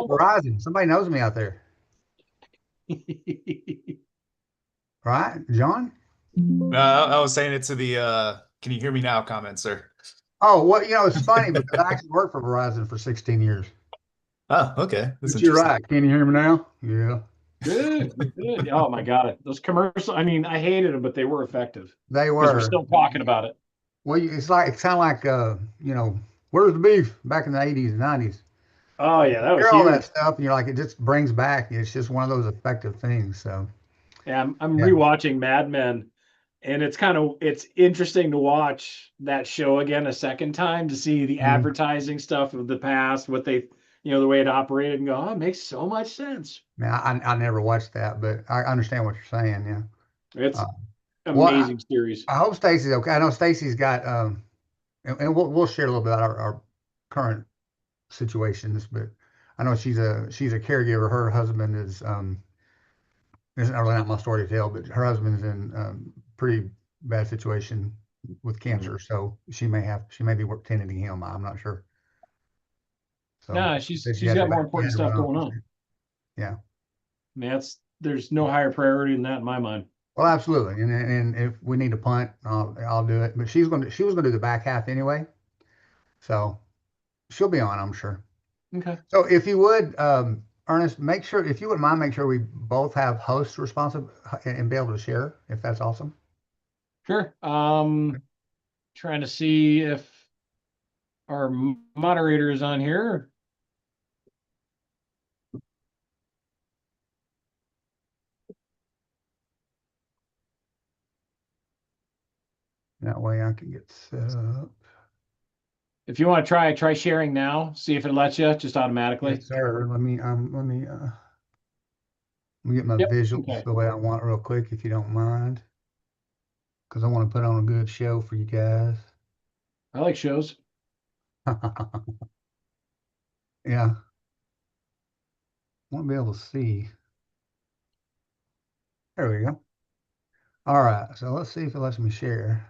Verizon. Somebody knows me out there, right? John? I was saying it to the can you hear me now comment, sir? Oh, well, it's funny because I actually worked for Verizon for 16 years. Oh, okay. That's But you're interesting. right. Can you hear me now? Yeah, Good, good. Oh my God. Those commercials, I mean, I hated them, but they were effective they because we're were. still talking about it. Well, it's kind of like where's the beef back in the 80s and 90s? Oh You yeah, that was hear all that huge. stuff, and you're like, it just brings back. It's just one of those effective things. So Yeah, I'm yeah. rewatching Mad Men, and it's interesting to watch that show again a second time to see the Mhm. advertising stuff of the past, what they, the way it operated, and go, oh, it makes so much sense. Now, I never watched that, but I understand what you're saying. Yeah. It's Uh, well, amazing series. I hope Stacey's okay. I know Stacey's got and we'll share a little bit about our current situations, but I know she's a caregiver. Her husband is isn't really not my story to tell, but her husband's in pretty bad situation with Mhm. cancer, so she may be work tending him. I'm not sure. So Nah, she's got more she important had to stuff run off. going on. Yeah. I mean, there's no higher priority than that in my mind. Well, absolutely. And if we need to punt, I'll do it. But she was gonna do the back half anyway, so she'll be on, I'm sure. Okay, So if you would, Ernest, make sure if you wouldn't mind, make sure we both have hosts responsive and be able to share, if that's awesome. sure. Trying to see if our moderator is on here. That way I can get set up. If you want to try sharing now, see if it lets you just automatically. Yes, sir. Let me get my Yep. visuals Okay. the way I want real quick, if you don't mind, because I want to put on a good show for you guys. I like shows. Yeah, I want to be able to see. There we go. All right, so let's see if it lets me share.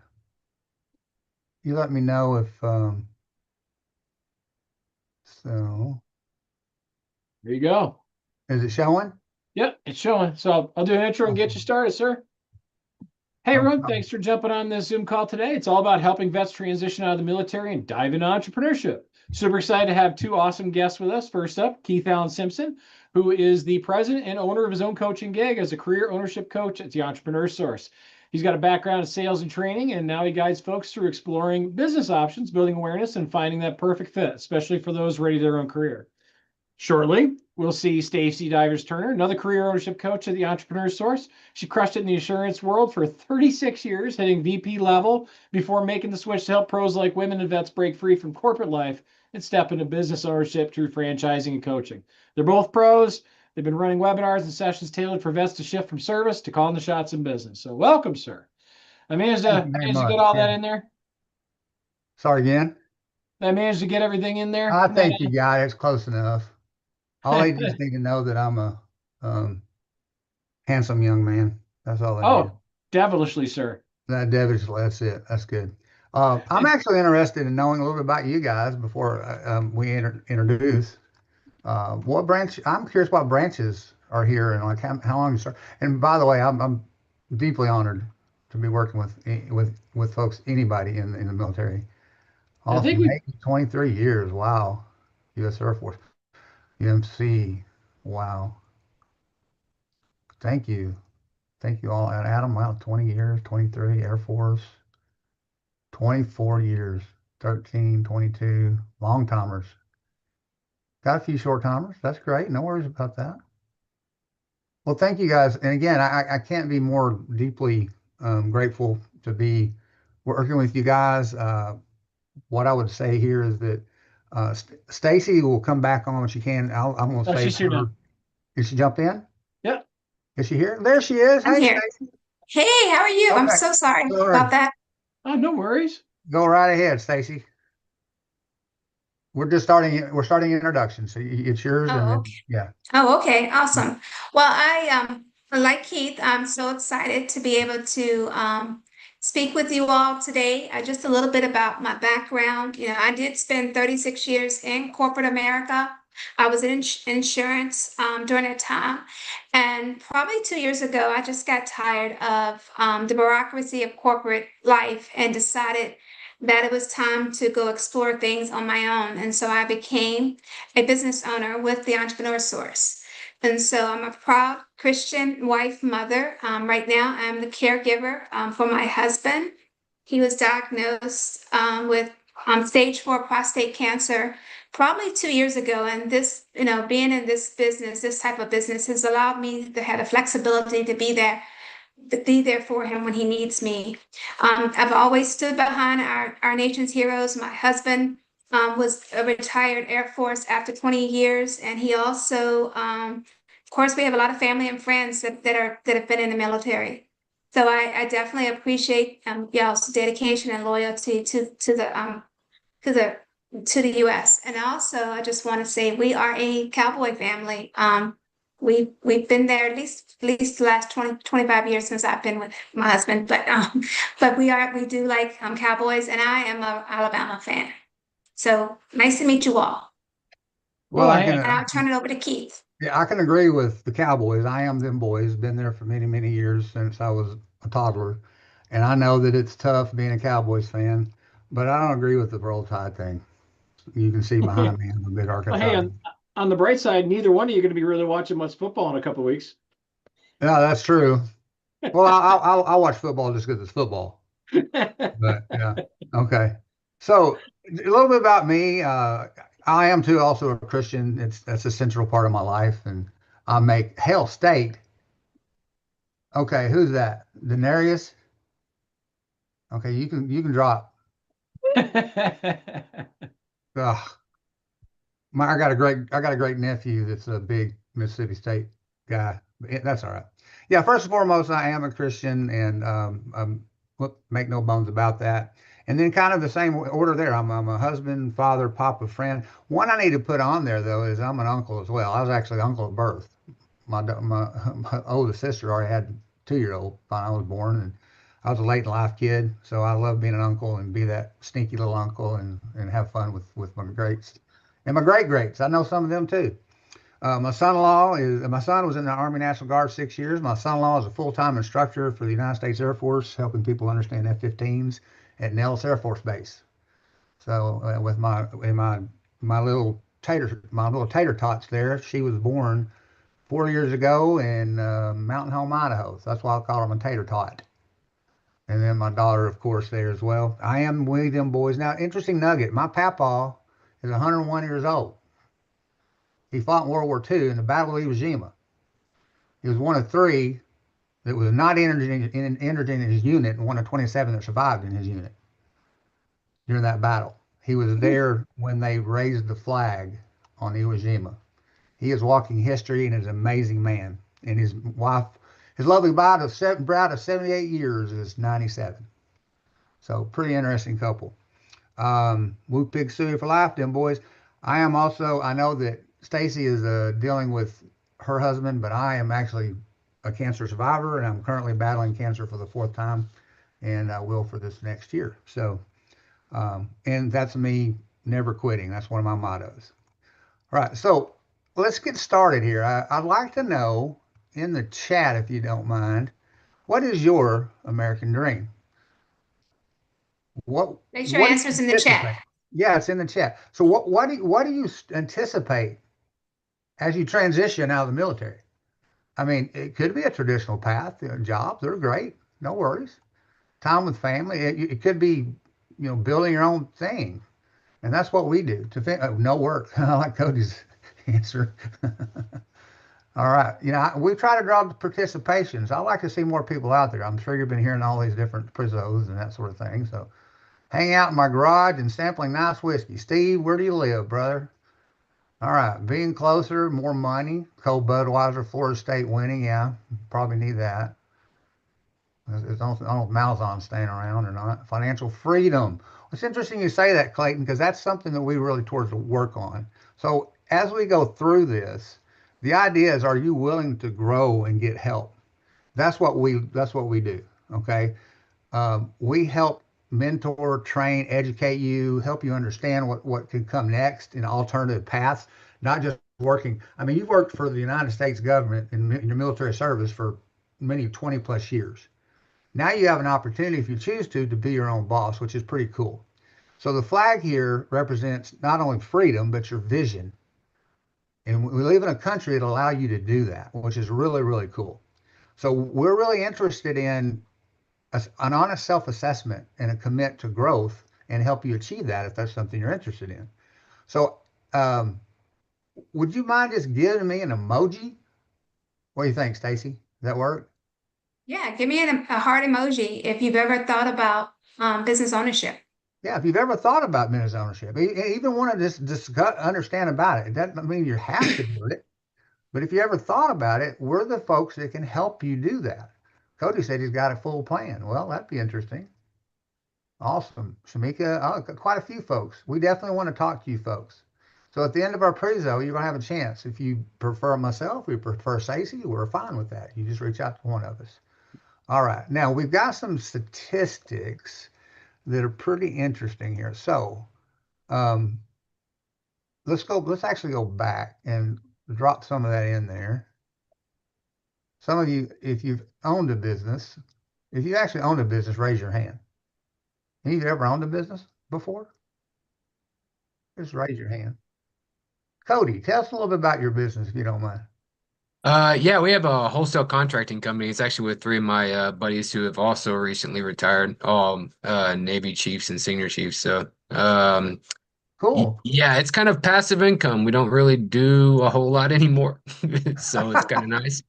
You let me know if so. There you go. Is it showing? Yep, it's showing. So I'll do an intro and get you Awesome. started, sir. Hey, No everyone. problem. Thanks for jumping on this Zoom call today. It's all about helping vets transition out of the military and dive into entrepreneurship. Super excited to have two awesome guests with us. First up, Keith Allen Simpson, who is the president and owner of his own coaching gig as a career ownership coach at the Entrepreneur Source. He's got a background in sales and training, and now he guides folks through exploring business options, building awareness, and finding that perfect fit, especially for those ready their own career. Shortly, we'll see Stacey Divers Turner, another career ownership coach at the Entrepreneur Source. She crushed it in the insurance world for 36 years, hitting VP level before making the switch to help pros like women and vets break free from corporate life and step into business ownership through franchising and coaching. They're both pros. They've been running webinars and sessions tailored for vets to shift from service to calling the shots in business. So, welcome, sir. I managed Thank to, you I very managed to much. get all Yeah. that in there. Sorry again. I managed to get everything in there. I think you got it. It's close enough. All they just That, need to know that I'm a handsome young man. That's all they need. oh, devilishly, sir. That's it. That's good. I'm actually interested in knowing a little bit about you guys before we introduce. What branch? I'm curious what branches are here and like how long you start. And by the way, I'm deeply honored to be working with folks, anybody in the military. I think Awesome. we Navy, 23 years. Wow. U.S. Air Force. UMC. Wow. Thank you. Thank you all. And Adam, wow, 20 years, 23, Air Force, 24 years, 13, 22, long timers. Got a few short timers. That's great. No worries about that. Well, thank you guys. And again, I can't be more deeply grateful to be working with you guys. What I would say here is that Stacey will come back on when she can. I'm going to Oh, save she's here her. now. Did she jump in? Yep. Is she here? There she is. I'm Hey, here. Stacey. Hey, how are you? I'm Okay. so sorry Sorry. about that. Oh, no worries. Go right ahead, Stacey. We're starting introduction. So it's yours and Oh, then okay. yeah. Oh, okay. Awesome. Well, like Keith, I'm so excited to be able to speak with you all today. Just a little bit about my background. I did spend 36 years in corporate America. I was in insurance during that time. And probably 2 years ago, I just got tired of the bureaucracy of corporate life and decided that it was time to go explore things on my own. And so I became a business owner with the Entrepreneur Source. And so I'm a proud Christian wife, mother. Right now, I'm the caregiver for my husband. He was diagnosed with stage 4 prostate cancer probably 2 years ago. And this, being in this business, this type of business has allowed me to have the flexibility to be there for him when he needs me. I've always stood behind our nation's heroes. My husband was a retired Air Force after 20 years, and he also, of course, we have a lot of family and friends that have been in the military. So I definitely appreciate y'all's dedication and loyalty to the to the U.S. And also, I just want to say we are a cowboy family. We've been there at least the last 25 years since I've been with my husband. But we do like cowboys, and I am a Alabama fan. So nice to meet you all. Well, Well, I hey, And can, I'll turn it over to Keith. yeah, I can agree with the Cowboys. I am them boys. Been there for many, many years since I was a toddler, and I know that it's tough being a Cowboys fan. But I don't agree with the Roll Tide thing. You can see behind me, I'm a big well, hey, Arkansas fan. on the bright side, neither one of you are going to be really watching much football in a couple of weeks. Yeah, that's true. Well, I'll watch football just because it's football. But yeah, okay. So a little bit about me. I am too also a Christian. That's a central part of my life, and I make Hell State. Okay, who's that? Denarius? Okay, you can drop. Ugh, I got a great nephew that's a big Mississippi State guy. That's all right. Yeah, first and foremost, I am a Christian, and make no bones about that. And then kind of the same order there. I'm a husband, father, papa, friend. One I need to put on there though is I'm an uncle as well. I was actually uncle at birth. My oldest sister already had 2-year-old when I was born, and I was a late in life kid, so I love being an uncle and be that sneaky little uncle and have fun with my greats and my great greats. I know some of them too. My son was in the Army National Guard 6 years. My son-in-law is a full-time instructor for the United States Air Force, helping people understand F-15s at Nellis Air Force Base. So with my little tater tots there, she was born 4 years ago in Mountain Home, Idaho. So that's why I call her my tater tot. And then my daughter, of course, there as well. I am with them boys. Now, interesting nugget. My papa is 101 years old. He fought in World War II in the Battle of Iwo Jima. He was one of three that was not entered in his unit and one of 27 that survived in his unit during that battle. He was there when they raised the flag on Iwo Jima. He is walking history and is an amazing man. And his wife, his lovely bride of 78 years is 97. So pretty interesting couple. Woo Pig Suey for life, them boys. I know that Stacey is dealing with her husband, but I am actually a cancer survivor and I'm currently battling cancer for the fourth time and I will for this next year. So, and that's me never quitting. That's one of my mottos. All right. So let's get started here. I'd like to know in the chat, if you don't mind, what is your American dream? What Make sure what do answers you in the chat. anticipate? Yeah, it's in the chat. So what do you anticipate as you transition out of the military? I mean, it could be a traditional path. Jobs, they're great. No worries. Time with family. It could be, building your own thing. And that's what we do. No work. I like Cody's answer. All right. We try to draw the participations. I like to see more people out there. I'm sure you've been hearing all these different prizzos and that sort of thing. So hang out in my garage and sampling nice whiskey. Steve, where do you live, brother? All right. Being closer, more money. Cold Budweiser, Florida State winning. Yeah, probably need that. I don't know if Malzahn's staying around or not. Financial freedom. It's interesting you say that, Clayton, because that's something that we really towards to work on. So as we go through this, the idea is, are you willing to grow and get help? That's what we do. Okay. We help mentor, train, educate you, help you understand what could come next in alternative paths. not just working. I mean, you've worked for the United States government in your military service for many 20 plus years. Now you have an opportunity, if you choose to be your own boss, which is pretty cool. So the flag here represents not only freedom, but your vision. And we live in a country that allows you to do that, which is really, really cool. So we're really interested in an honest self-assessment and a commit to growth and help you achieve that if that's something you're interested in. So um, would you mind just giving me an emoji? What do you think, Stacey? Does that work? Yeah, give me a heart emoji if you've ever thought about business ownership. Yeah, if you've ever thought about business ownership, even want to just discuss, understand about it, it doesn't mean you have to do it. But if you ever thought about it, we're the folks that can help you do that. Cody said he's got a full plan. Well, that'd be interesting. Awesome. Shamika, quite a few folks. We definitely want to talk to you folks. So at the end of our prezo, you're going to have a chance. If you prefer myself, we prefer Stacey, we're fine with that. You just reach out to one of us. All right. Now we've got some statistics that are pretty interesting here. So um, let's actually go back and drop some of that in there. Some of you, if you've owned a business, if you actually owned a business, raise your hand. Have you ever owned a business before? Just raise your hand. Cody, tell us a little bit about your business if you don't mind. Yeah, we have a wholesale contracting company. It's actually with three of my buddies who have also recently retired, all Navy chiefs and senior chiefs. So, Cool. yeah, it's kind of passive income. We don't really do a whole lot anymore, so it's kind of nice.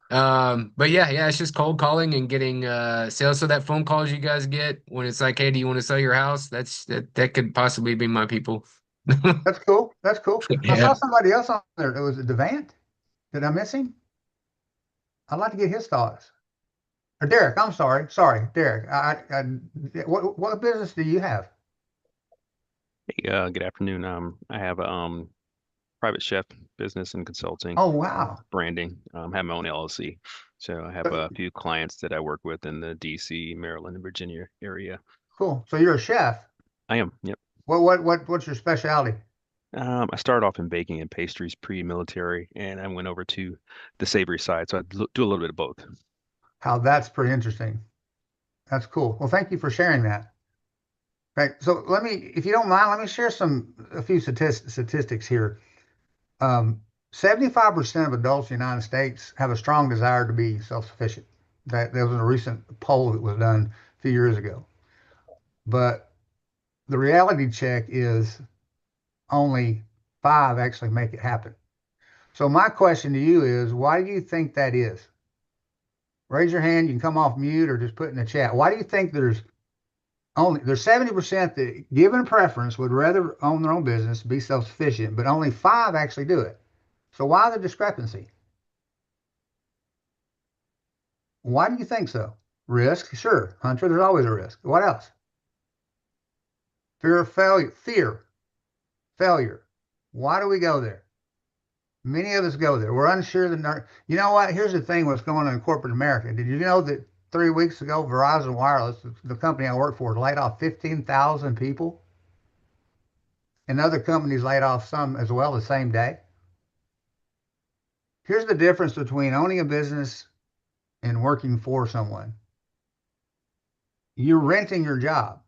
But yeah, it's just cold calling and getting sales. So that phone calls you guys get when it's like, hey, do you want to sell your house? That could possibly be my people. That's cool. That's cool. I Yeah. saw somebody else on there. It was Devant. Did I miss him? I'd like to get his thoughts. Or Derek, I'm sorry. Sorry, Derek. What business do you have? Hey, good afternoon. I have a private chef business and consulting, Oh, wow. branding. Have my own LLC. So I have a few clients that I work with in the DC, Maryland, and Virginia area. Cool. So you're a chef. I am, yep. What's your specialty? I started off in baking and pastries pre-military, and I went over to the savory side. So do a little bit of both. How that's pretty interesting. That's cool. Well, thank you for sharing that. Right. So let me, if you don't mind, let me share a few statistics here. 75% of adults in the United States have a strong desire to be self-sufficient. That there was a recent poll that was done a few years ago. But the reality check is only 5 actually make it happen. So my question to you is, why do you think that is? Raise your hand. You can come off mute or just put in the chat. Why do you think there's 70% that, given preference, would rather own their own business, be self-sufficient, but only 5 actually do it? So why the discrepancy? Why do you think so? Risk, sure. Hunter, there's always a risk. What else? Fear of failure. Failure. Why do we go there? Many of us go there. We're unsure that, you know what? Here's the thing, what's going on in corporate America. Did you know that 3 weeks ago, Verizon Wireless, the company I work for, laid off 15,000 people? And other companies laid off some as well the same day. Here's the difference between owning a business and working for someone. You're renting your job.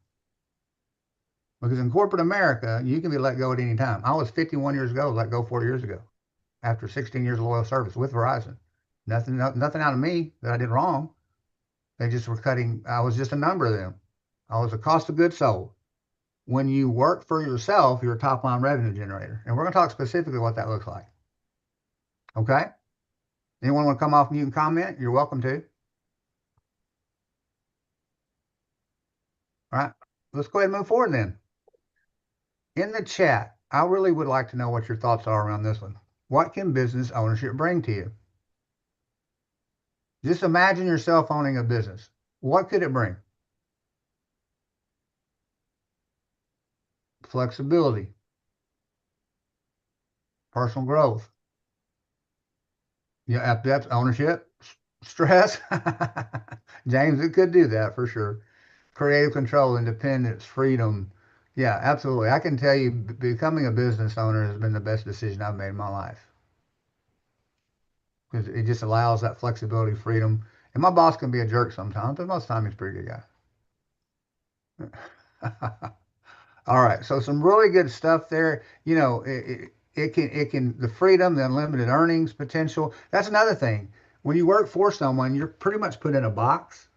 Because in corporate America, you can be let go at any time. I was 51 years ago, let go 40 years ago, after 16 years of loyal service with Verizon. Nothing out of me that I did wrong. They just were cutting. I was just a number of them. I was a cost of goods sold. When you work for yourself, you're a top line revenue generator. And we're going to talk specifically what that looks like. Okay? Anyone want to come off mute and comment? You're welcome to. All right. Let's go ahead and move forward then. In the chat, I really would like to know what your thoughts are around this one. What can business ownership bring to you? Just imagine yourself owning a business. What could it bring? Flexibility, personal growth. Yeah, that's ownership, stress. James, it could do that for sure. Creative control, independence, freedom, Yeah, absolutely. I can tell you becoming a business owner has been the best decision I've made in my life because it just allows that flexibility, freedom. And my boss can be a jerk sometimes, but most of the time he's a pretty good guy. All right, so some really good stuff there. You know, it can the freedom, the unlimited earnings potential. That's another thing. When you work for someone, you're pretty much put in a box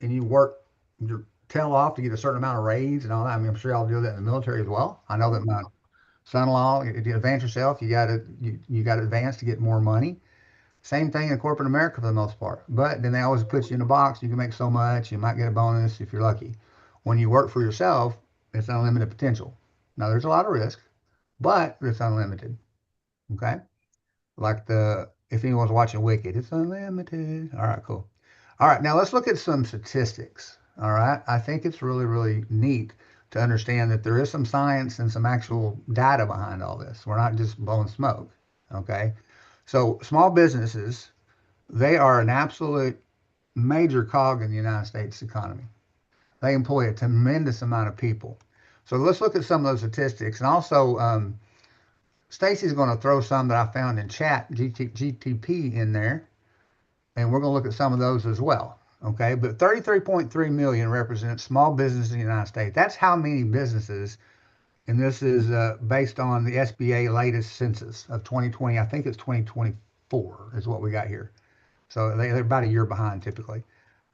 and you work your tail off to get a certain amount of raise and all that. I mean, I'm sure y'all do that in the military as well. I know that my son-in-law, to advance yourself, you got to advance to get more money. Same thing in corporate America for the most part. But then they always put you in a box. You can make so much. You might get a bonus if you're lucky. When you work for yourself, it's unlimited potential. Now there's a lot of risk, but it's unlimited. Okay. Like if anyone's watching Wicked, it's unlimited. All right, cool. All right, now let's look at some statistics. All right. I think it's really, really neat to understand that there is some science and some actual data behind all this. We're not just blowing smoke. Okay. So small businesses, they are an absolute major cog in the United States economy. They employ a tremendous amount of people. So let's look at some of those statistics. And also, Stacey's going to throw some that I found in chat GTP in there, and we're going to look at some of those as well. Okay, but 33.3 million represents small businesses in the United States. That's how many businesses, and this is based on the SBA latest census of 2020. I think it's 2024 is what we got here. So they're about a year behind typically.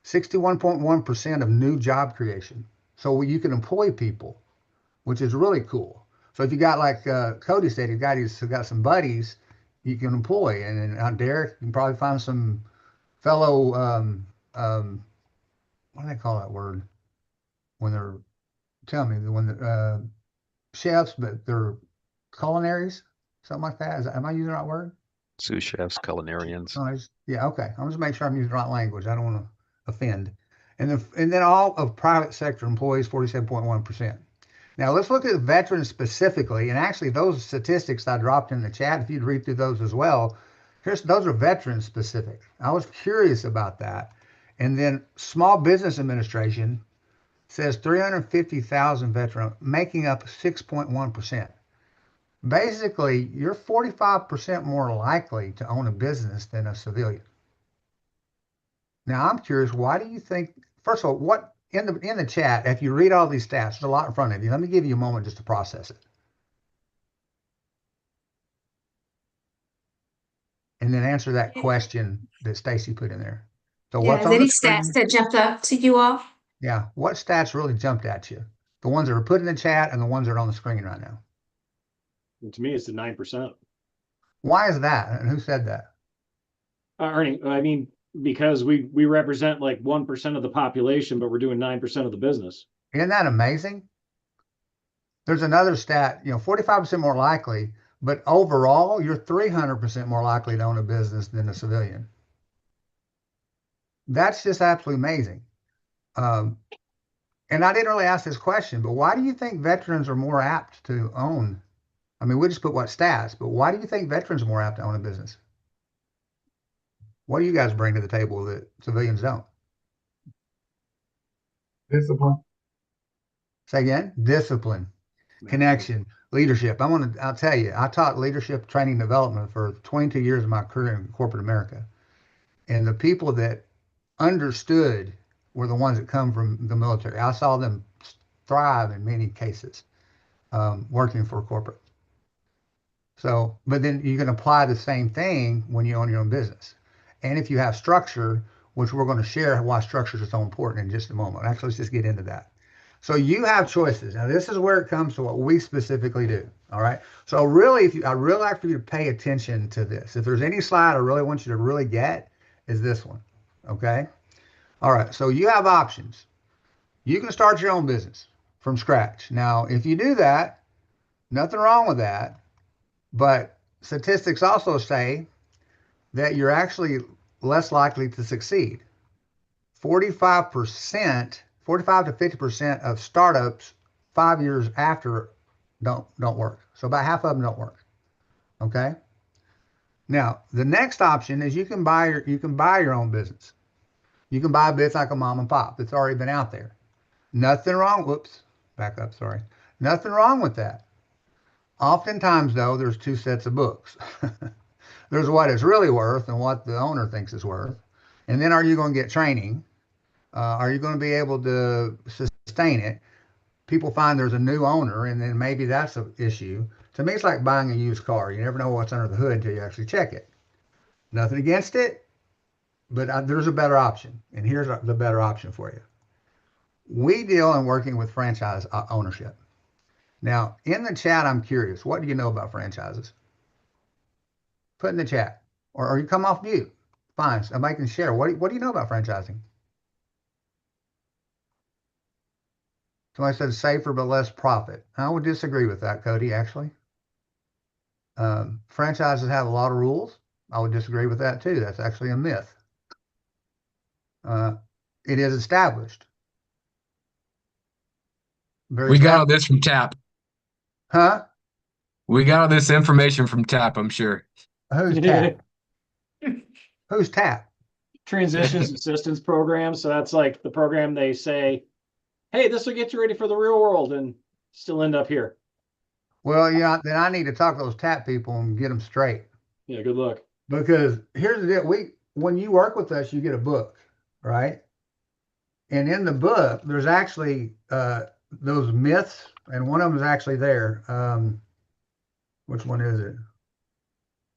61.1% of new job creation. So you can employ people, which is really cool. So if you got like Cody said, he's got some buddies you can employ, and then Derek, you can probably find some fellow what do they call that word when they're tell me when the chefs, but they're culinaries, something like that. Am I using the right word? Sous chefs, culinarians. No, yeah, okay. I'm just making sure I'm using the right language. I don't want to offend. And then all of private sector employees, 47.1%. Now let's look at veterans specifically, and actually those statistics I dropped in the chat, if you'd read through those as well, those are veteran specific. I was curious about that. And then Small Business Administration says 350,000 veterans, making up 6.1%. Basically, you're 45% more likely to own a business than a civilian. Now, I'm curious, why do you think, first of all, what in the chat, if you read all these stats, there's a lot in front of you. Let me give you a moment just to process it. And then answer that question that Stacey put in there. So Yeah, what's is on the any stats screen? that jumped up to you all? Yeah, what stats really jumped at you? The ones that are put in the chat and the ones that are on the screen right now. And to me, it's the 9%. Why is that? And who said that? Earning, I mean, because we represent like 1% of the population, but we're doing 9% of the business. Isn't that amazing? There's another stat, 45% more likely, but overall, you're 300% more likely to own a business than a civilian. That's just absolutely amazing. Um, and I didn't really ask this question, but why do you think veterans are more apt to own? I mean, we just put what stats, but why do you think veterans are more apt to own a business? What do you guys bring to the table that civilians don't? Discipline. Say again? Discipline, connection, leadership. I'll tell you, I taught leadership training development for 22 years of my career in corporate America. And the people that understood were the ones that come from the military. I saw them thrive in many cases working for corporate. So, but then you can apply the same thing when you own your own business. And if you have structure, which we're going to share why structure is so important in just a moment. Actually, let's just get into that. So you have choices. Now, this is where it comes to what we specifically do. All right. So really, I really like for you to pay attention to this. If there's any slide I really want you to really get, is this one. Okay. All right. So you have options. You can start your own business from scratch. Now, if you do that, nothing wrong with that. But statistics also say that you're actually less likely to succeed. 45%, 45 to 50% of startups 5 years after don't work. So about half of them don't work. Okay. Now the next option is you can buy your own business. You can buy a business like a mom and pop that's already been out there. Nothing wrong. Whoops. back up, sorry. Nothing wrong with that. Oftentimes, though, there's two sets of books. There's what it's really worth and what the owner thinks it's worth. And then are you going to get training? Are you going to be able to sustain it? People find there's a new owner, and then maybe that's an issue. To me, it's like buying a used car. You never know what's under the hood until you actually check it. Nothing against it, but there's a better option. And here's the better option for you. We deal in working with franchise ownership. Now, in the chat, I'm curious, what do you know about franchises? Put in the chat, or you come off mute. Fine, somebody can share. What do you know about franchising? Somebody said safer but less profit. I would disagree with that, Cody, actually. Franchises have a lot of rules. I would disagree with that too. That's actually a myth. It is established. Very We got all strong. this from Tap. Huh? We got all this information from Tap, I'm sure. Who's Tap? Who's Tap? Transitions assistance program. So that's like the program they say, hey, this will get you ready for the real world, and still end up here. Well, yeah, then I need to talk to those Tap people and get them straight. Yeah, good luck. Because here's the deal. When you work with us, you get a book, right? And in the book, there's actually those myths, and one of them is actually there. Which one is it?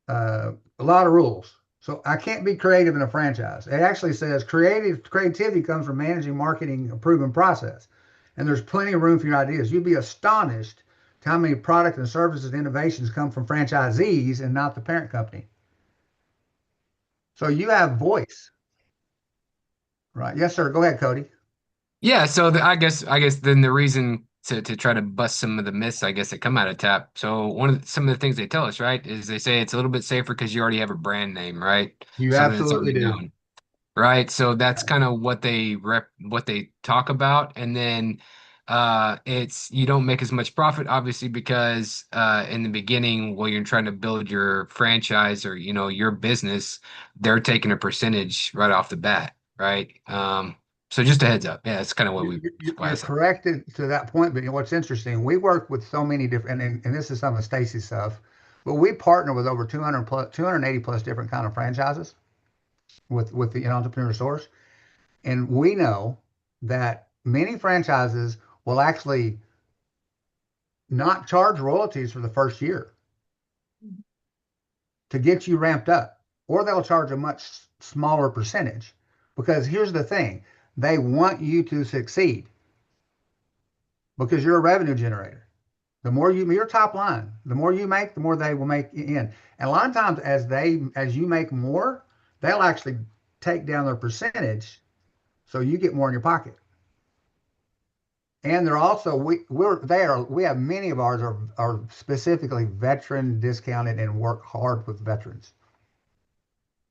A lot of rules. So I can't be creative in a franchise. It actually says creativity comes from managing, marketing, a proven process. And there's plenty of room for your ideas. You'd be astonished to how many product and services and innovations come from franchisees and not the parent company. So you have voice, right? Yes, sir. Go ahead, Cody. Yeah, so I guess then the reason to try to bust some of the myths, I guess, that come out of Tap. So some of the things they tell us, right, is they say it's a little bit safer because you already have a brand name, right? You Something that's absolutely already do. known. Right. So that's kind of what they talk about. And then it's you don't make as much profit, obviously, because in the beginning, while you're trying to build your franchise or your business, they're taking a percentage right off the bat, right? So just a heads up. Yeah, that's kind of what why I You're said. correct to that point, but what's interesting, we work with so many different, and this is some of Stacey's stuff, but we partner with over 280 plus different kind of franchises with the entrepreneur source. And we know that many franchises will actually not charge royalties for the first year to get you ramped up, or they'll charge a much smaller percentage. Because here's the thing, they want you to succeed because you're a revenue generator. The more your top line, the more you make, the more they will make in. And a lot of times as you make more, they'll actually take down their percentage so you get more in your pocket. And they're also we have many of ours are specifically veteran discounted and work hard with veterans.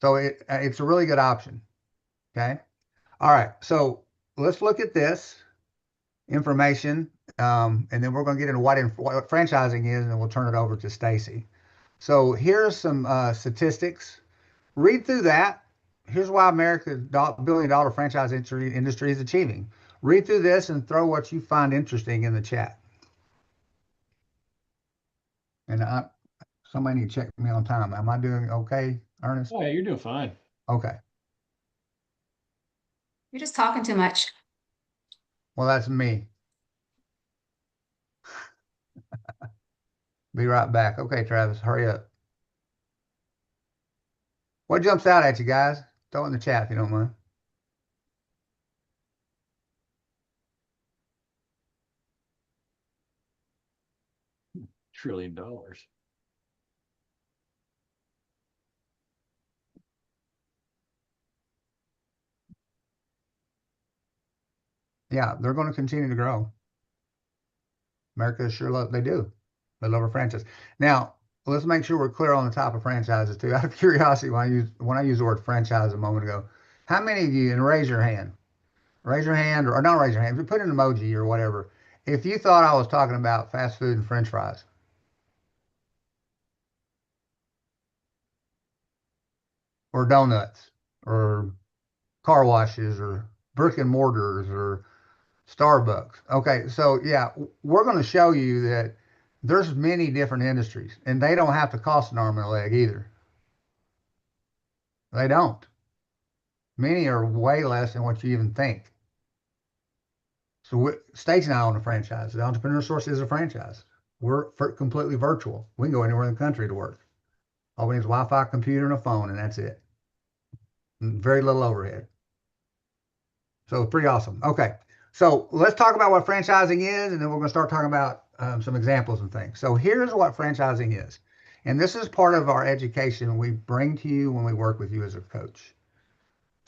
So it's a really good option. Okay. All right. So let's look at this information, and then we're going to get into what franchising is, and then we'll turn it over to Stacey. So here's some statistics. Read through that. Here's why America's billion-dollar franchise industry is achieving. Read through this and throw what you find interesting in the chat. And somebody need to check me on time. Am I doing okay, Ernest? Oh, yeah, you're doing fine. Okay. You're just talking too much. Well, that's me. Be right back. Okay, Travis, hurry up. What jumps out at you guys? Throw it in the chat if you don't mind. $1 trillion. Yeah, they're going to continue to grow. America sure love they do. They love our franchise. Now, let's make sure we're clear on the type of franchises too. Out of curiosity, when I used the word franchise a moment ago, how many of you, and raise your hand, or don't raise your hand, put an emoji or whatever, if you thought I was talking about fast food and French fries, or donuts, or car washes, or brick and mortars, or Starbucks. Okay, so yeah, we're going to show you that there's many different industries, and they don't have to cost an arm and a leg either. They don't. Many are way less than what you even think. So Stacey and I own a franchise. The Entrepreneur Source is a franchise. We're completely virtual. We can go anywhere in the country to work. All we need is a Wi-Fi, computer, and a phone, and that's it. And very little overhead. So it's pretty awesome. Okay, so let's talk about what franchising is, and then we're going to start talking about some examples and things. So here's what franchising is. And this is part of our education we bring to you when we work with you as a coach.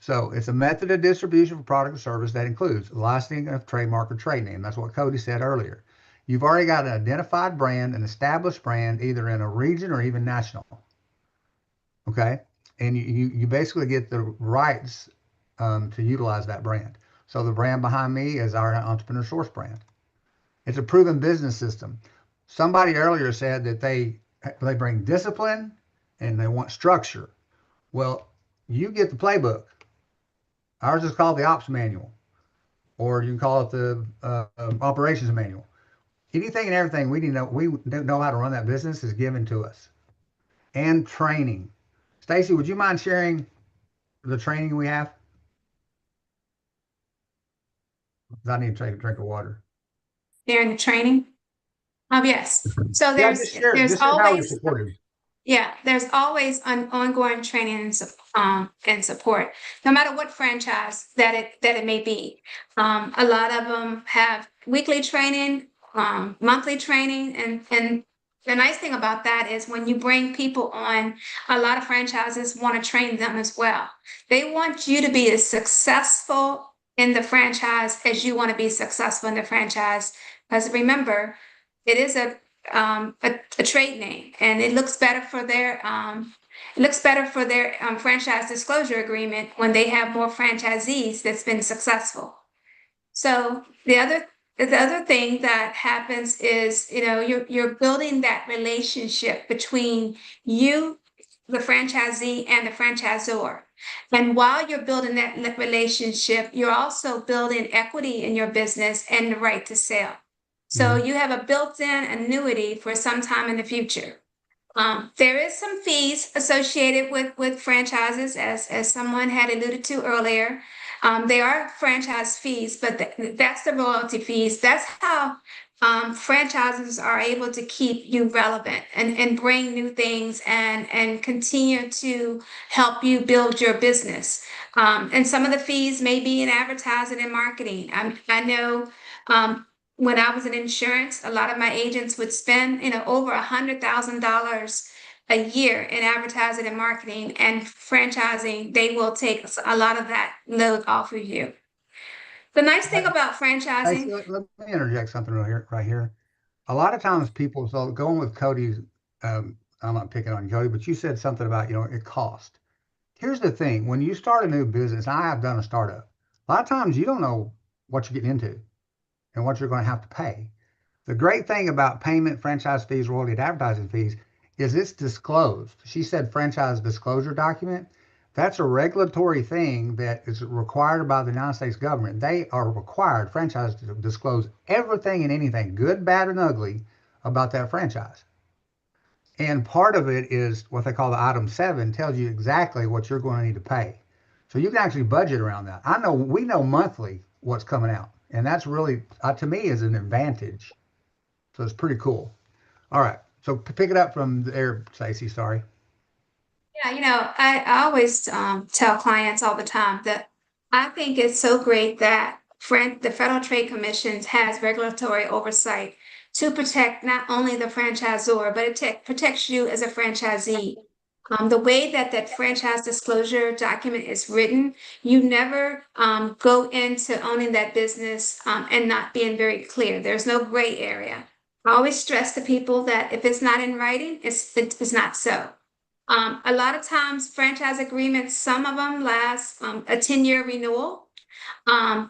So it's a method of distribution for product or service that includes licensing of trademark or trade name. That's what Cody said earlier. You've already got an identified brand, an established brand, either in a region or even national. Okay, and you basically get the rights to utilize that brand. So the brand behind me is our Entrepreneur Source brand. It's a proven business system. Somebody earlier said that they bring discipline and they want structure. Well, you get the playbook. Ours is called the ops manual, or you can call it the operations manual. Anything and everything we know how to run that business is given to us, and training. Stacey, would you mind sharing the training we have? I need to take a drink of water. During the training. Yes. So Yeah, there's just share how we supported. Yeah, there's always an ongoing training and support, no matter what franchise that it may be. A lot of them have weekly training, monthly training, and the nice thing about that is when you bring people on, a lot of franchises want to train them as well. They want you to be as successful in the franchise as you want to be successful in the franchise. Because remember, it is a trade name, and it looks better for their franchise disclosure agreement when they have more franchisees that's been successful. So the other thing that happens is, you're building that relationship between you, the franchisee, and the franchisor. And while you're building that relationship, you're also building equity in your business and the right to sell. So you have a built-in annuity for some time in the future. There is some fees associated with franchises, as someone had alluded to earlier. They are franchise fees, but that's the royalty fees. That's how franchises are able to keep you relevant and bring new things and continue to help you build your business. And some of the fees may be in advertising and marketing. I know when I was in insurance, a lot of my agents would spend, over $100,000 a year in advertising and marketing, and franchising. They will take a lot of that load off of you. The nice thing about franchising. Let me interject something right here. A lot of times people, so going with Cody's, I'm not picking on you, Cody, but you said something about, it cost. Here's the thing. When you start a new business, I have done a startup. A lot of times you don't know what you're getting into and what you're going to have to pay. The great thing about payment, franchise fees, royalty, and advertising fees is it's disclosed. She said franchise disclosure document. That's a regulatory thing that is required by the United States government. They are required, franchise, to disclose everything and anything, good, bad, and ugly, about that franchise. And part of it is what they call the item 7, tells you exactly what you're going to need to pay. So you can actually budget around that. We know monthly what's coming out, and that's really, to me, is an advantage. So it's pretty cool. All right, so pick it up from there, Stacey. Sorry. Yeah, I always tell clients all the time that I think it's so great that the Federal Trade Commission has regulatory oversight to protect not only the franchisor, but it protects you as a franchisee. The way that franchise disclosure document is written, you never go into owning that business and not being very clear. There's no gray area. I always stress to people that if it's not in writing, it's not so. A lot of times, franchise agreements, some of them last a 10-year renewal.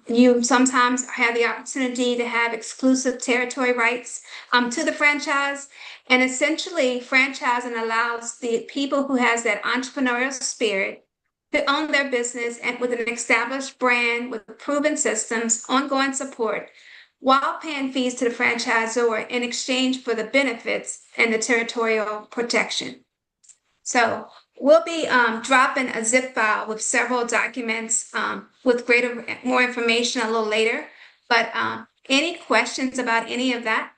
You sometimes have the opportunity to have exclusive territory rights to the franchise. And essentially, franchising allows the people who has that entrepreneurial spirit to own their business and with an established brand with proven systems, ongoing support, while paying fees to the franchisor in exchange for the benefits and the territorial protection. So we'll be dropping a zip file with several documents with more information a little later. But any questions about any of that?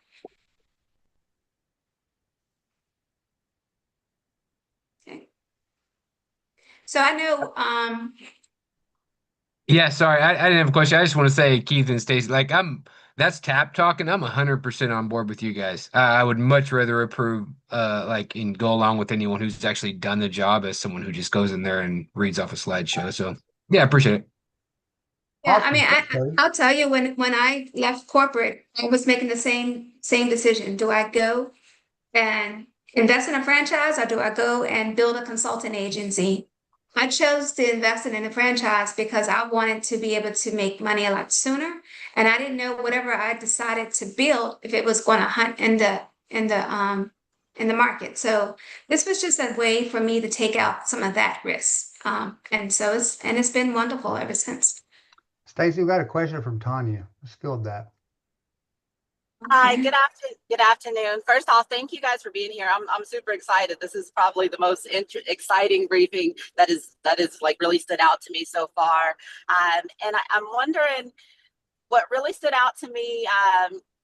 Okay. So I know Yeah, sorry, I didn't have a question. I just want to say, Keith and Stacey, like that's tap talking. I'm 100% on board with you guys. I would much rather approve, like, and go along with anyone who's actually done the job as someone who just goes in there and reads off a slideshow. So, yeah, I appreciate it. yeah, I Awesome. mean, Thanks, Cody. I'll tell you when I left corporate, I was making the same decision. Do I go and invest in a franchise or do I go and build a consulting agency? I chose to invest in a franchise because I wanted to be able to make money a lot sooner. And I didn't know whatever I decided to build, if it was going to hunt in the market. So this was just a way for me to take out some of that risk. And so it's been wonderful ever since. Stacey, we got a question from Tanya. Let's field that. Hi, Okay. good afternoon. First off, thank you guys for being here. I'm super excited. This is probably the most exciting briefing that is like really stood out to me so far. And I'm wondering what really stood out to me,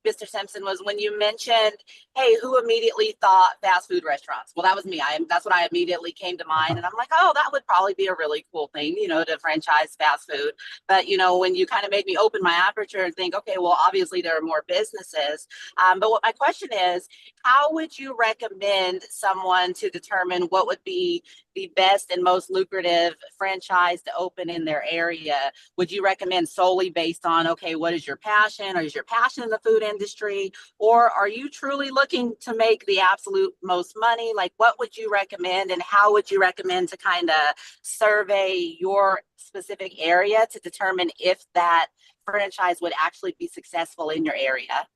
Mr. Simpson, was when you mentioned, hey, who immediately thought fast food restaurants? Well, that was me. That's what I immediately came to mind. And I'm like, oh, that would probably be a really cool thing, to franchise fast food. But, when you kind of made me open my aperture and think, okay, well, obviously there are more businesses. But what my question is, how would you recommend someone to determine what would be the best and most lucrative franchise to open in their area? Would you recommend solely based on, okay, what is your passion? Or is your passion in the food industry? Or are you truly looking to make the absolute most money? Like, what would you recommend, and how would you recommend to kind of survey your specific area to determine if that franchise would actually be successful in your area?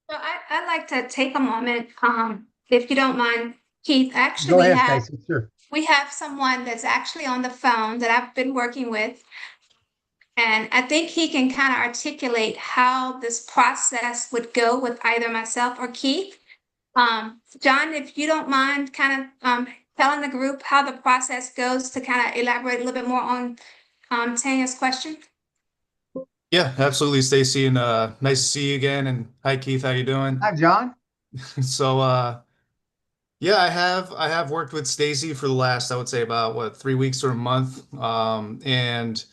So I'd like to take a moment, if you don't mind, Keith. Actually, Go ahead, Stacey. Sure. we have someone that's actually on the phone that I've been working with, and I think he can kind of articulate how this process would go with either myself or Keith. John, if you don't mind kind of telling the group how the process goes to kind of elaborate a little bit more on Tanya's question. Yeah, absolutely, Stacey, and nice to see you again. And hi, Keith, how you doing? Hi, John. So, yeah, I have worked with Stacey for the last, I would say, about what, 3 weeks or a month. And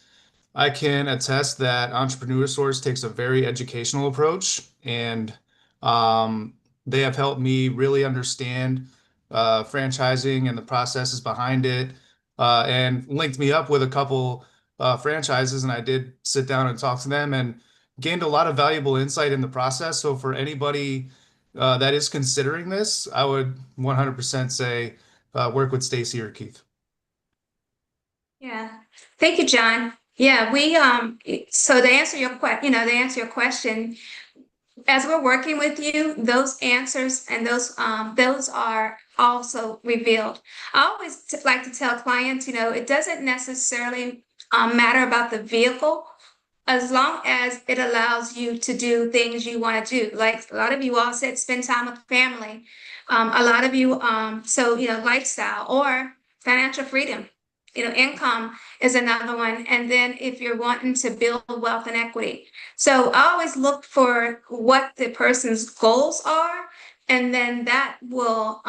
I can attest that Entrepreneur Source takes a very educational approach, and um, they have helped me really understand franchising and the processes behind it, and linked me up with a couple franchises. And I did sit down and talk to them and gained a lot of valuable insight in the process. So for anybody that is considering this, I would 100% say work with Stacey or Keith. Yeah. Thank you, John. Yeah, we so to answer your question, as we're working with you, those answers and those are also revealed. I always like to tell clients, it doesn't necessarily matter about the vehicle, as long as it allows you to do things you want to do. Like a lot of you all said, spend time with family. A lot of you, so, lifestyle or financial freedom. Income is another one. And then if you're wanting to build wealth and equity. So I always look for what the person's goals are. And then that would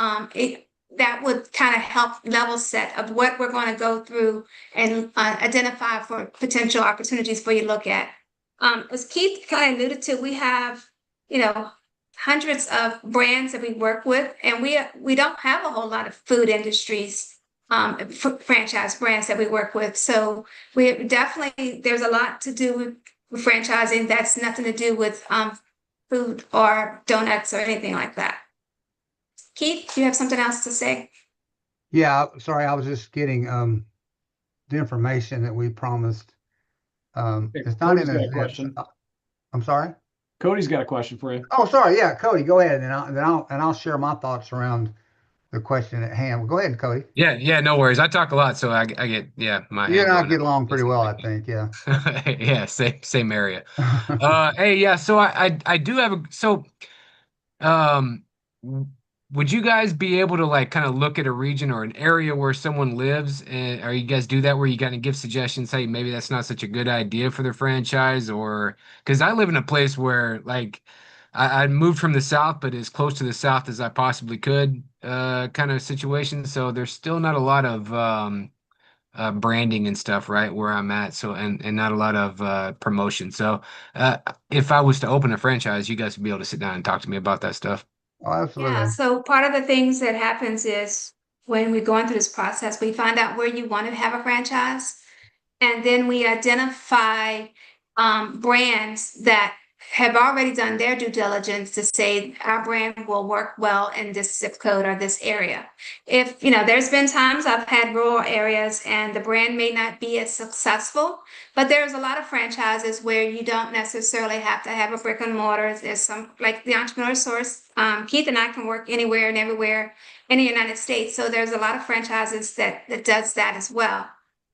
kind of help level set of what we're going to go through and identify for potential opportunities for you to look at. As Keith kind of alluded to, we have, hundreds of brands that we work with, and we don't have a whole lot of food industries franchise brands that we work with. So we definitely, there's a lot to do with franchising that's nothing to do with food or donuts or anything like that. Keith, do you have something else to say? Yeah, sorry, I was just getting the information that we promised. It's not Cody's in got a the question. I'm sorry. Cody's got a question for you. Oh, sorry. Yeah, Cody, go ahead, and I'll share my thoughts around the question at hand. Well, go ahead, Cody. Yeah, no worries. I talk a lot, so I get, yeah, my You head and I going get up. along pretty well, I think. Yeah. Yeah, same area. Hey, yeah, so I do have um w- would you guys be able to like kind of look at a region or an area where someone lives, and are you guys do that where you kind of give suggestions, hey, maybe that's not such a good idea for their franchise? Or because I live in a place where like I moved from the south, but as close to the south as I possibly could, kind of situation. So there's still not a lot of branding and stuff right where I'm at. So and not a lot of promotion. So uh, if I was to open a franchise, you guys would be able to sit down and talk to me about that stuff. Oh, Yeah, absolutely. so part of the things that happens is when we're going through this process, we find out where you want to have a franchise. And then we identify brands that have already done their due diligence to say our brand will work well in this zip code or this area. If, there's been times I've had rural areas and the brand may not be as successful, but there's a lot of franchises where you don't necessarily have to have a brick and mortar. There's some, like the Entrepreneur Source, Keith and I can work anywhere and everywhere in the United States. So there's a lot of franchises that does that as well.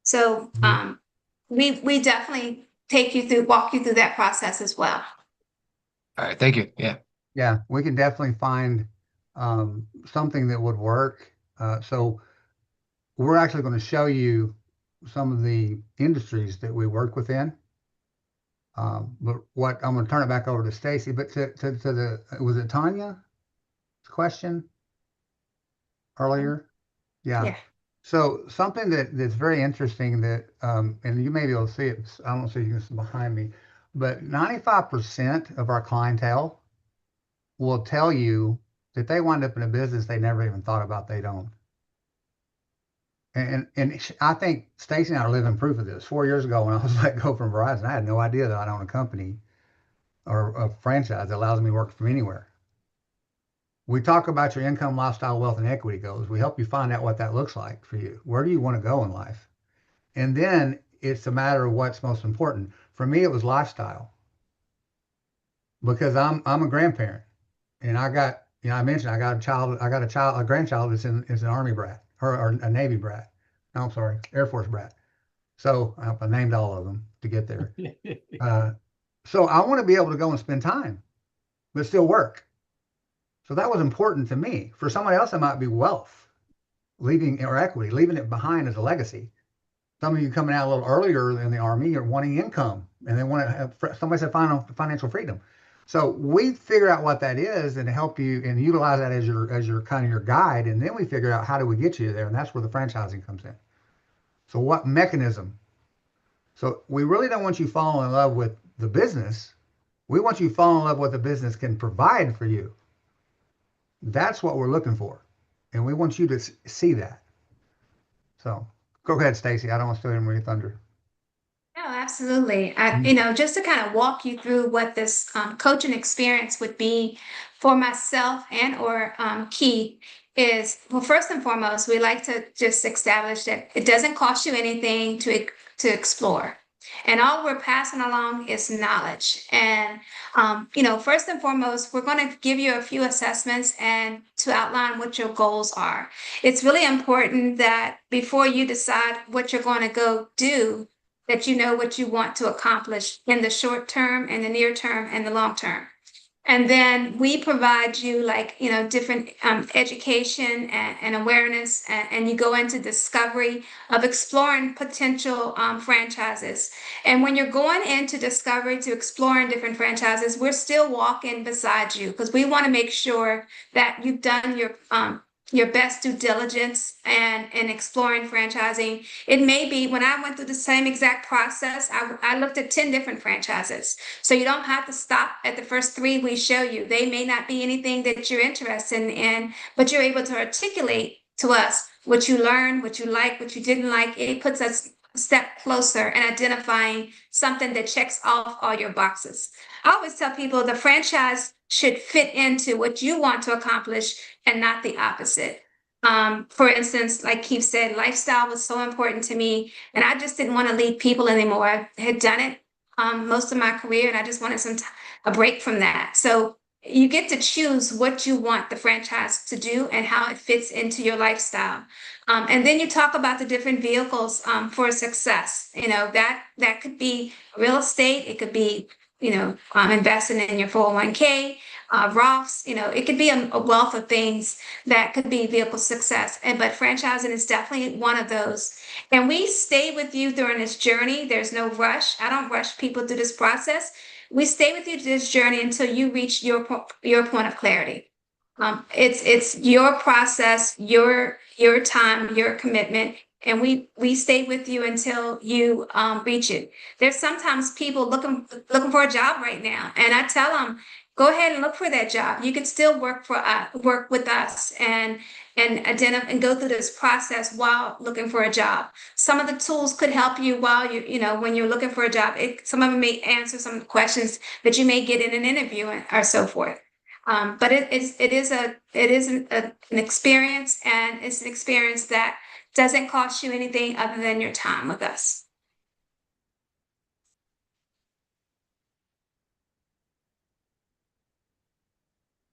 So Mhm. we definitely walk you through that process as well. All right, thank you. Yeah. Yeah, we can definitely find something that would work. So we're actually going to show you some of the industries that we work within. But what I'm going to turn it back over to Stacey. But to the was it Tanya's question earlier? Yeah. Yeah. So something that's very interesting that and you may be able to see it. I don't see this behind me, but 95% of our clientele will tell you that they wind up in a business they never even thought about they'd own. And I think Stacey and I are living proof of this. 4 years ago, when I was let go from Verizon, I had no idea that I'd own a company or a franchise that allows me to work from anywhere. We talk about your income, lifestyle, wealth, and equity goals. We help you find out what that looks like for you. Where do you want to go in life? And then it's a matter of what's most important. For me, it was lifestyle because I'm a grandparent, and I got I mentioned a grandchild that's is an Army brat or a Navy brat. No, I'm sorry, Air Force brat. So I named all of them to get there. So I want to be able to go and spend time, but still work. So that was important to me. For somebody else, it might be wealth, leaving or equity, leaving it behind as a legacy. Some of you coming out a little earlier in the Army are wanting income, and they want to have. Somebody said financial freedom. So we figure out what that is and help you and utilize that as your kind of your guide, and then we figure out how do we get you there, and that's where the franchising comes in. So what mechanism? So we really don't want you falling in love with the business. We want you to fall in love with what the business can provide for you. That's what we're looking for, and we want you to see that. So go ahead, Stacey. I don't want to steal any more of your thunder. No, absolutely. Mhm. Just to kind of walk you through what this coaching experience would be for myself and or Keith is, well, first and foremost, we like to just establish that it doesn't cost you anything to explore. And all we're passing along is knowledge. And, first and foremost, we're going to give you a few assessments and to outline what your goals are. It's really important that before you decide what you're going to go do, that you know what you want to accomplish in the short term and the near term and the long term. And then we provide you different education and awareness, and you go into discovery of exploring potential franchises. And when you're going into discovery to exploring different franchises, we're still walking beside you because we want to make sure that you've done your best due diligence and exploring franchising. It may be when I went through the same exact process, I looked at 10 different franchises. So you don't have to stop at the first three we show you. They may not be anything that you're interested in, but you're able to articulate to us what you learned, what you like, what you didn't like. It puts us a step closer in identifying something that checks off all your boxes. I always tell people the franchise should fit into what you want to accomplish and not the opposite. For instance, like Keith said, lifestyle was so important to me, and I just didn't want to lead people anymore. I had done it most of my career, and I just wanted a break from that. So you get to choose what you want the franchise to do and how it fits into your lifestyle. And then you talk about the different vehicles for success. That could be real estate. It could be, investing in your 401k, Roths. It could be a wealth of things that could be vehicle success. But franchising is definitely one of those. And we stay with you during this journey. There's no rush. I don't rush people through this process. We stay with you through this journey until you reach your point of clarity. It's your process, your time, your commitment, and we stay with you until you reach it. There's sometimes people looking for a job right now, and I tell them, go ahead and look for that job. You can still work with us and identify and go through this process while looking for a job. Some of the tools could help you while when you're looking for a job. Some of them may answer some of the questions that you may get in an interview or so forth. But it is an experience, and it's an experience that doesn't cost you anything other than your time with us.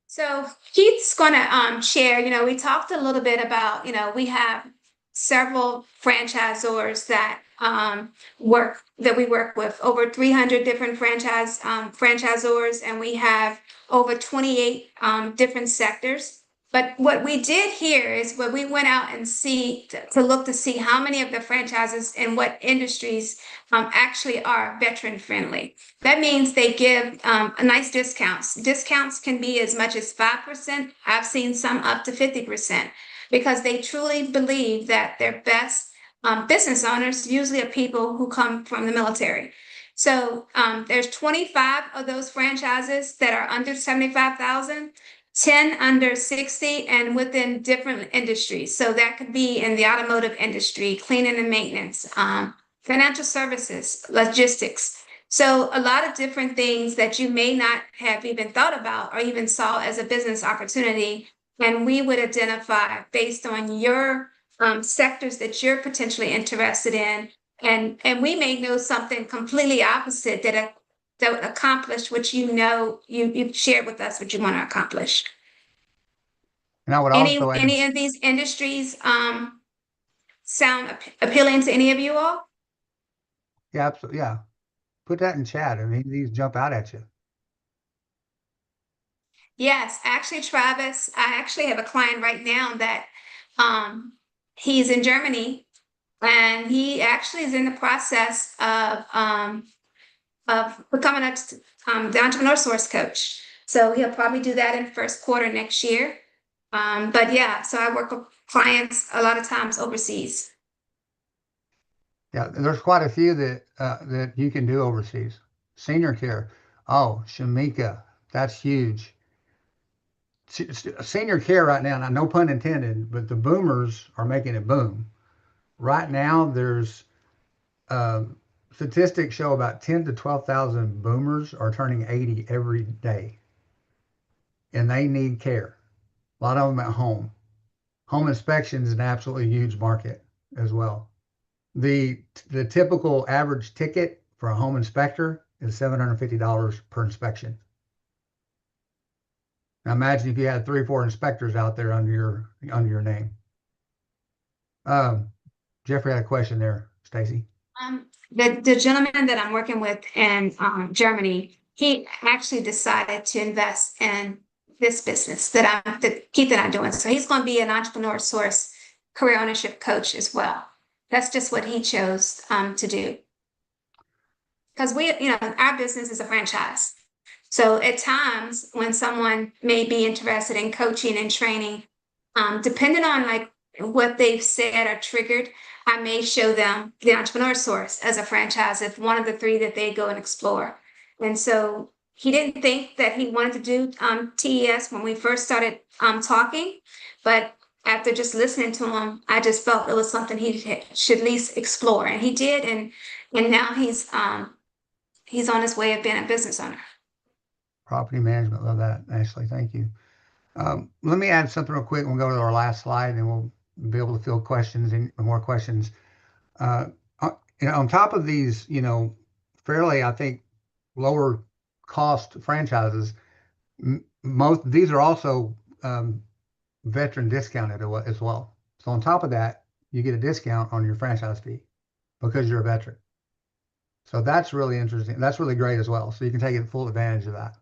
So Keith's going to share. We talked a little bit about, we have several franchisors that we work with, over 300 different franchisors, and we have over 28 different sectors. But what we did here is when we went out and look to see how many of the franchises and what industries actually are veteran friendly. That means they give nice discounts. Discounts can be as much as 5%. I've seen some up to 50%, because they truly believe that their best business owners usually are people who come from the military. So there's 25 of those franchises that are under 75,000. 10 under 60, and within different industries. So that could be in the automotive industry, cleaning and maintenance, financial services, logistics. So a lot of different things that you may not have even thought about or even saw as a business opportunity. And we would identify based on your sectors that you're potentially interested in. And we may know something completely opposite that would accomplish what you've shared with us what you want to accomplish. And I would also add, Any of these industries sound appealing to any of you all? yeah, absolutely, yeah. Put that in chat. I mean, these jump out at you. Yes, actually, Travis, I actually have a client right now that he's in Germany, and he actually is in the process of becoming the entrepreneur source coach. So he'll probably do that in first quarter next year. But yeah, so I work with clients a lot of times overseas. Yeah, there's quite a few that you can do overseas. Senior care. Oh, Shamika, that's huge. Senior care right now, no pun intended, but the boomers are making it boom. Right now, there's statistics show about 10 to 12,000 boomers are turning 80 every day, and they need care. A lot of them at home. Home inspection is an absolutely huge market as well. The typical average ticket for a home inspector is $750 per inspection. Now imagine if you had 3 or 4 inspectors out there under your name. Jeffrey had a question there, Stacey. The gentleman that I'm working with in Germany, he actually decided to invest in this business that Keith and I doing. So he's going to be an entrepreneur source career ownership coach as well. That's just what he chose to do. Because our business is a franchise. So at times when someone may be interested in coaching and training, depending on like what they've said or triggered, I may show them the entrepreneur source as a franchise if one of the 3 that they go and explore. And so he didn't think that he wanted to do TES when we first started talking, but after just listening to him, I just felt it was something he should at least explore, and he did, and now he's on his way of being a business owner. Property management, love that, Ashley. Thank you. Let me add something real quick. We'll go to our last slide, and we'll be able to field questions and more questions. On top of these, fairly, I think, lower cost franchises, these are also veteran discounted as well. So on top of that, you get a discount on your franchise fee because you're a veteran. So that's really interesting. That's really great as well. So you can take full advantage of that.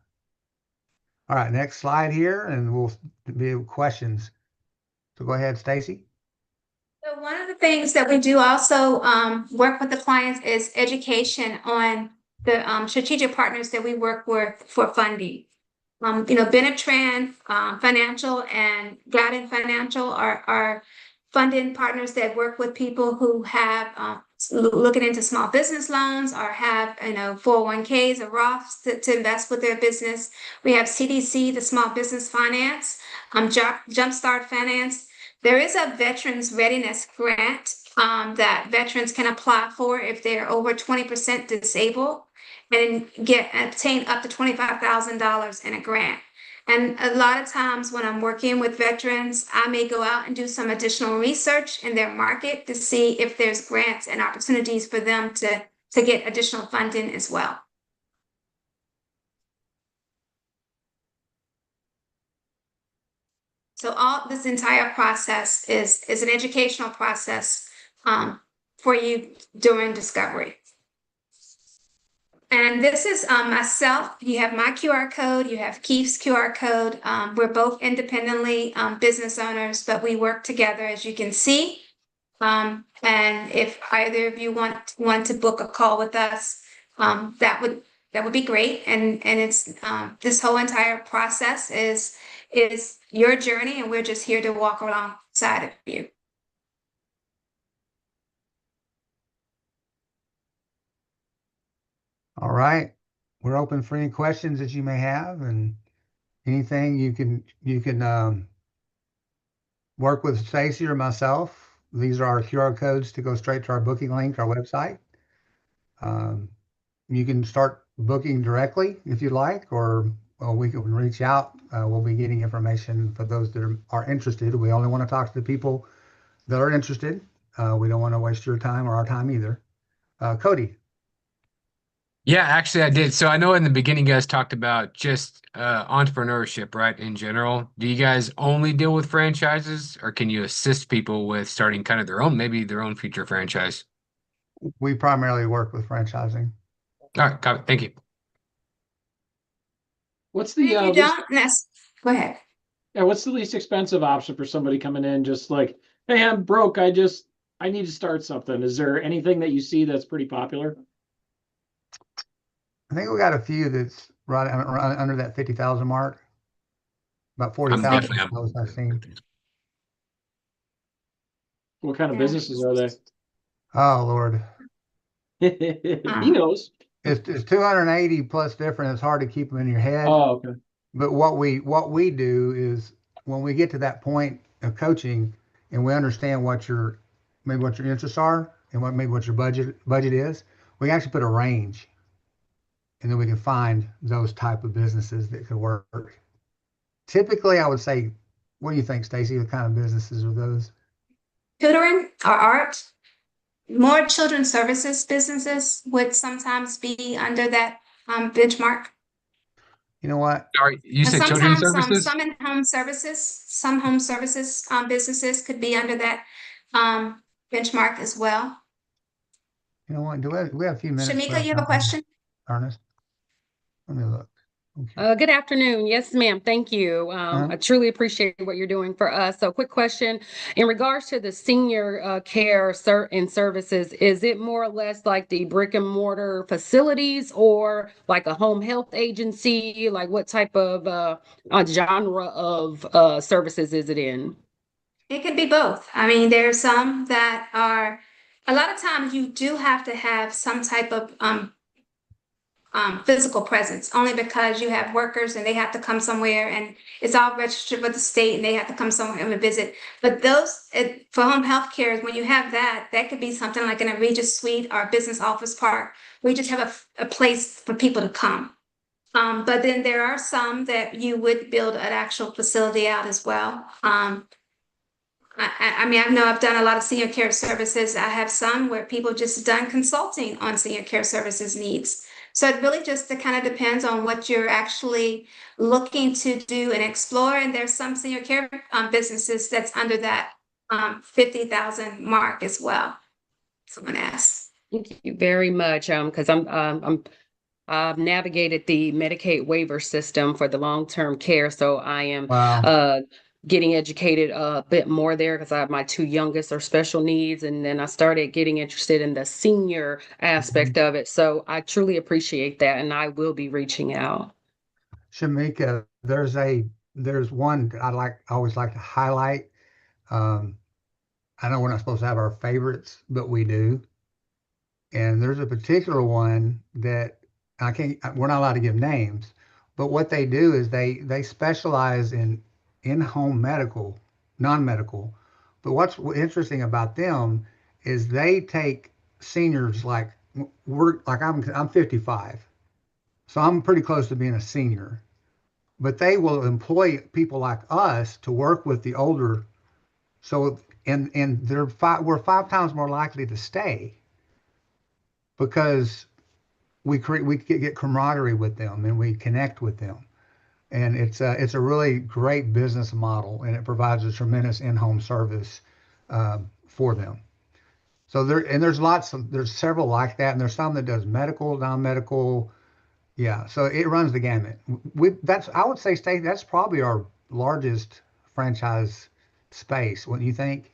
All right, next slide here, and we'll be questions. So go ahead, Stacey. So one of the things that we do also work with the clients is education on the strategic partners that we work with for funding. Benetran Financial and Guidant Financial are funding partners that work with people who have looking into small business loans or have 401ks or Roths to invest with their business. We have CDC, the Small Business Finance, Jumpstart Finance. There is a Veterans Readiness Grant that veterans can apply for if they're over 20% disabled and obtain up to $25,000 in a grant. And a lot of times when I'm working with veterans, I may go out and do some additional research in their market to see if there's grants and opportunities for them to get additional funding as well. So all this entire process is an educational process for you during discovery. And this is myself. You have my QR code. You have Keith's QR code. We're both independently business owners, but we work together, as you can see. And if either of you want to book a call with us, that would be great. And it's this whole entire process is your journey, and we're just here to walk alongside of you. All right. We're open for any questions that you may have, and anything you can work with Stacey or myself. These are our QR codes to go straight to our booking link, our website. You can start booking directly if you like, or we can reach out. We'll be getting information for those that are interested. We only want to talk to the people that are interested. We don't want to waste your time or our time either. Cody. Yeah, actually I did. So I know in the beginning you guys talked about just entrepreneurship, right, in general. Do you guys only deal with franchises, or can you assist people with starting kind of maybe their own future franchise? We primarily work with franchising. All right, got it. Thank you. What's If the you don't, go ahead. what's the least expensive option for somebody coming in just like, hey, I'm broke, I need to start something? Is there anything that you see that's pretty popular? I think we got a few that's right under that 50,000 mark. About I'm 40,000 definitely I've seen. What kind of Yeah. businesses are they? Oh Lord, He knows. it's 280 plus different. It's hard to keep them in your head. Oh, okay. But what we do is when we get to that point of coaching and we understand what your interests are and what your budget is, we actually put a range, and then we can find those type of businesses that could work. Typically, I would say, what do you think, Stacey? What kind of businesses are those? Tutoring or art, more children's services businesses would sometimes be under that benchmark. You know what? Sorry, you And said children's sometimes services? some home services businesses could be under that benchmark as well. You know what? We have a few minutes Shamika, left you have a on question? Ernest? Let me look. Okay. Good afternoon. Yes, ma'am. Thank you. I truly appreciate what you're doing for us. So, quick question in regards to the senior care and services, is it more or less like the brick and mortar facilities or like a home health agency? Like what type of genre of services is it in? It could be both. I mean, there are some that are, a lot of times you do have to have some type of physical presence, only because you have workers and they have to come somewhere, and it's all registered with the state and they have to come somewhere and visit. But for home health care, when you have that could be something like in a Regis Suite or a business office park, where you just have a place for people to come. But then there are some that you would build an actual facility out as well. I mean, I know I've done a lot of senior care services. I have some where people just done consulting on senior care services needs. So it really just kind of depends on what you're actually looking to do and explore. And there's some senior care businesses that's under that 50,000 mark as well. Someone asked. Thank you very much. Because I've navigated the Medicaid waiver system for the long-term care, so I am Wow. getting educated a bit more there because I have my two youngest are special needs, and then I started getting interested in the senior aspect of it. So I truly appreciate that, and I will be reaching out. Shamika, there's one I always like to highlight. I know we're not supposed to have our favorites, but we do. And there's a particular one that we're not allowed to give names, but what they do is they specialize in-home medical, non-medical. But what's interesting about them is they take seniors I'm 55, so I'm pretty close to being a senior. But they will employ people like us to work with the older. So and we're 5 times more likely to stay because we get camaraderie with them and we connect with them. And it's a really great business model, and it provides a tremendous in-home service for them. So there's several like that, and there's some that does medical, non-medical. Yeah, so it runs the gamut. I would say, Stacey, that's probably our largest franchise space. What do you think?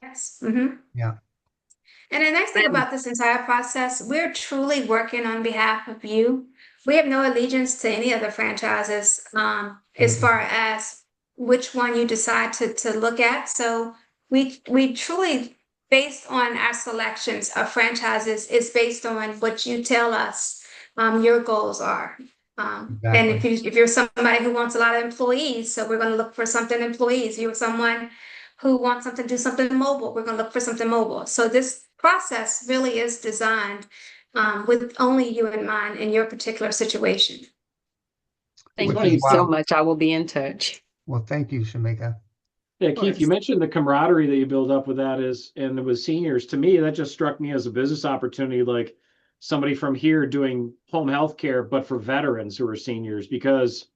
Yes. Mm-hmm. Yeah. And the nice thing about this entire process, we're truly working on behalf of you. We have no allegiance to any other franchises as far as which one you decide to look at. So we truly, based on our selections of franchises, is based on what you tell us your goals are. And Exactly. if you're somebody who wants a lot of employees, so we're going to look for something employees. If you're someone who wants something to do something mobile, we're going to look for something mobile. So this process really is designed with only you in mind in your particular situation. Thank Which is you so why, much. I will be in touch. well, thank you, Shamika. Yeah, Of Keith, you course. mentioned the camaraderie that you build up with that and with seniors. To me, that just struck me as a business opportunity, like somebody from here doing home health care, but for veterans who are seniors, because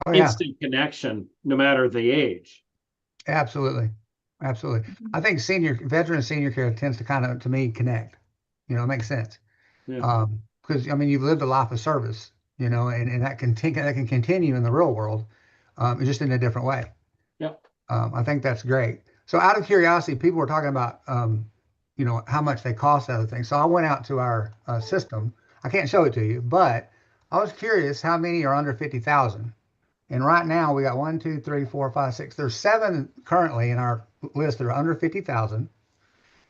Oh yeah, instant connection, no matter the age. absolutely. Absolutely. I think veteran senior care tends to kind of, to me, connect. It makes sense. Yeah. Because I mean, you've lived a life of service, and that can continue in the real world, just in a different way. Yep. I think that's great. So out of curiosity, people were talking about, how much they cost other things. So I went out to our system. I can't show it to you, but I was curious how many are under 50,000. And right now we got 1, 2, 3, 4, 5, 6. There's 7 currently in our list that are under 50,000,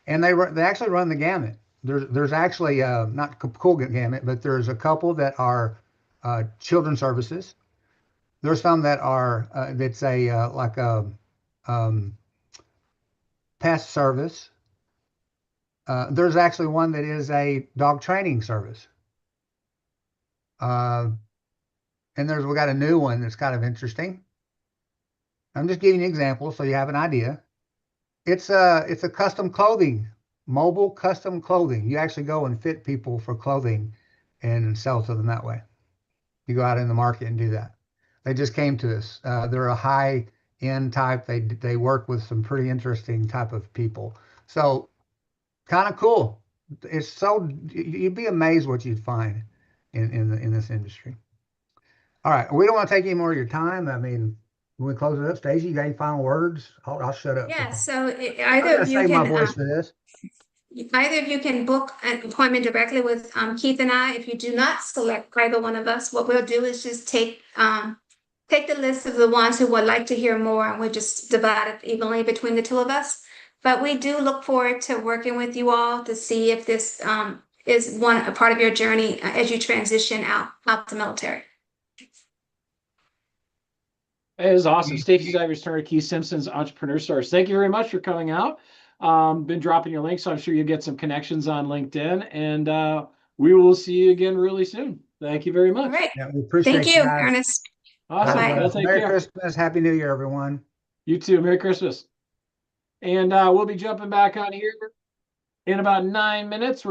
and they actually run the gamut. There's actually not cool gamut, but there's a couple that are children's services. There's some that are that's a like a pest service. There's actually one that is a dog training service. Uh, and we got a new one that's kind of interesting. I'm just giving you examples so you have an idea. It's a custom clothing, mobile custom clothing. You actually go and fit people for clothing and sell to them that way. You go out in the market and do that. They just came to us. They're a high end type. They work with some pretty interesting type of people. So kind of cool. You'd be amazed what you'd find in this industry. All right, we don't want to take any more of your time. I mean, when we close it up, Stacey, you got any final words? I'll shut up. Yeah, so I'm either gonna of you save my can voice for this. book an appointment directly with Keith and I. If you do not select either one of us, what we'll do is just take the list of the ones who would like to hear more, and we'll just divide it evenly between the two of us. But we do look forward to working with you all to see if this is a part of your journey as you transition out the military. It is awesome. Stacey Divers Turner, Keith Simpson's Entrepreneur Stars. Thank you very much for coming out. Been dropping your link, so I'm sure you'll get some connections on LinkedIn, and we will see you again really soon. Thank you very much. All right. Yeah, we appreciate Thank you, you guys. Ernest. Awesome. Bye-bye. Well, take Merry care. Christmas, Happy New Year, everyone. You too. Merry Christmas. And we'll be jumping back on here in about 9 minutes.